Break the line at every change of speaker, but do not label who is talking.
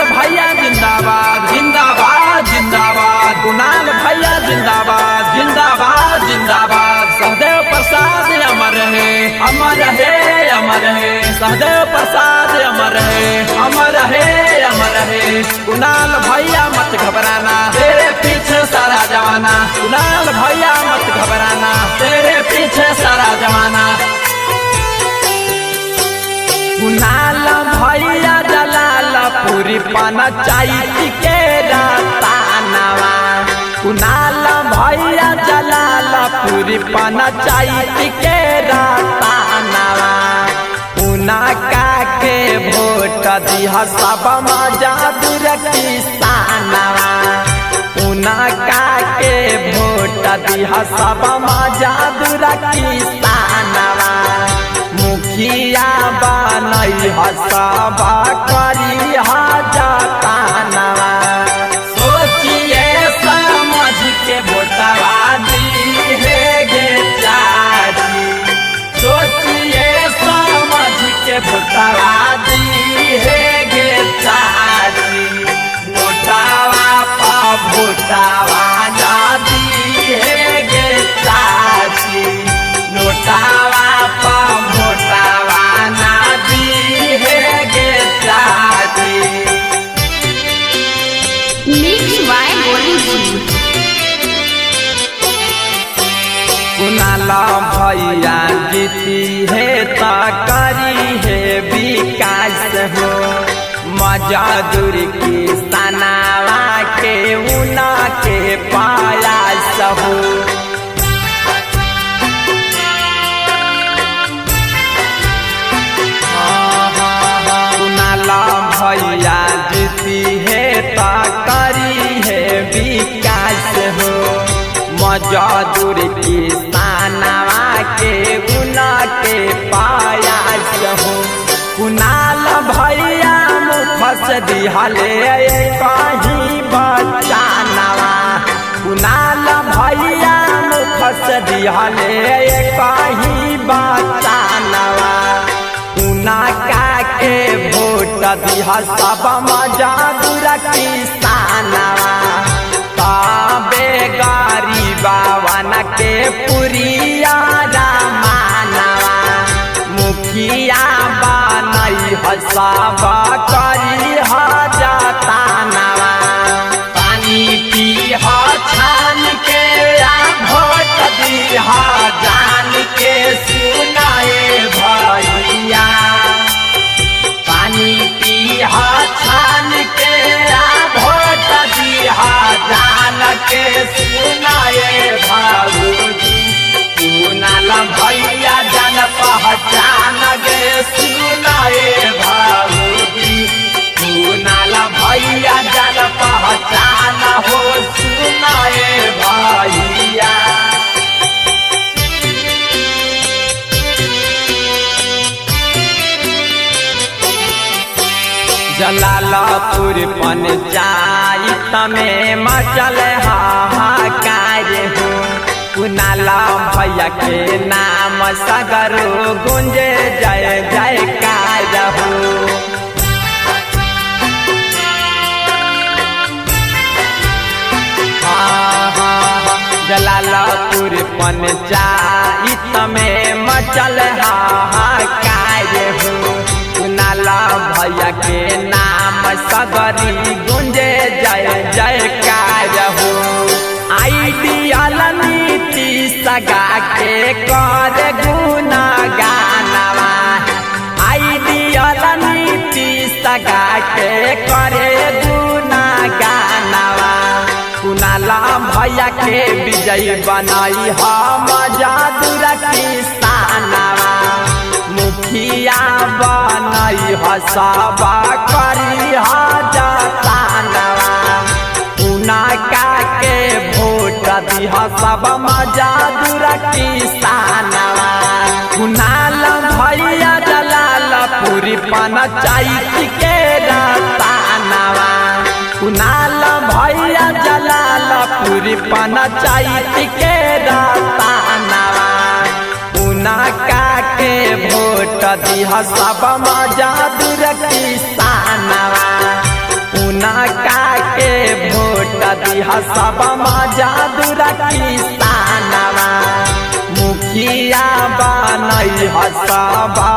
भैया जिंदाबाद जिंदाबाद जिंदाबाद, कुणाल भैया जिंदाबाद जिंदाबाद जिंदाबाद। सहदेव प्रसाद अमर है अमर है अमर है, सहदेव प्रसाद अमर है अमर है अमर है। कुणाल भैया मत घबराना, तेरे पीछे सारा जमाना। कुणाल भैया मत घबराना, तेरे पीछे सारा जमाना। कुणाल भैया जलालपुरी पंचायत के रतानवा, कुणाल भैया जलालपुरी पंचायत के रतानवा। उनका के वोट दिया सब मजदूर किसानवा, उनका के वोट दिया सब मजदूर किसानवा। मुखिया बनई हसबा करी जतानवा, सोचिए समझ के वोटवा दी है गे चाची। सोचिए समझ के वोटवा दी है गे चाची। नोटवा पा वोटवा ना दी है गे चाची। नोटवा पा वोटवा ना दी है गे चाची।
मिक्स बाय गोली जी।
कुणाल भैया जीती है ता करी है विकास हो, मजदूर किसानवा के उना के पायास हो। कुणाल भैया जीती है ता करी है विकास हो, मजदूर किसानवा के उना के पायास हो। कुणाल भैया मुखस दिहले कहीं बचानवा, कुणाल भैया मुखस दिहले कहीं बचानवा। उनका के वोट दिया सब मजदूर किसानवा, तबे गरीबवन के पुरिया रामानवा। मुखिया बनई हसब करी जतानवा, पानी पीह छान के वोट दीह जान के। सुनाए भैया पानी पीह छान के वोट दीह जान के। सुनाए भाऊजी कुणाल भैया जान पहचान गे। सुनाए भाऊजी कुणाल भैया जान पहचान हो। सुनाए भैया जलालपुर पंचायत में मचल हाहाकार हो, कुणाल भैया के नाम सगरो गुंजे जय जयकार हो। जलालपुर पंचायत में मचल हाहाकार हो, कुणाल भैया के नाम सगरी गुंजे जय जयकार हो। आइडियल नीति सगा के कर गुना गानवा, आइडियल नीति सगा के करे गुना गानवा। कुणाल भैया के विजयी बनाई हम मजदूर किसानवा, मुखिया बनई हसब करी जतानवा। उनका के वोट दिह सब मजदूर किसानवा। कुणाल भैया जलालपुरी पंचायत के रतानवा, कुणाल भैया जलालपुरी पंचायत के रतानवा। उनका के वोट दिह सब मजदूर किसानवा। हसबा जादूरा किसानवा मुखिया बनई हसबा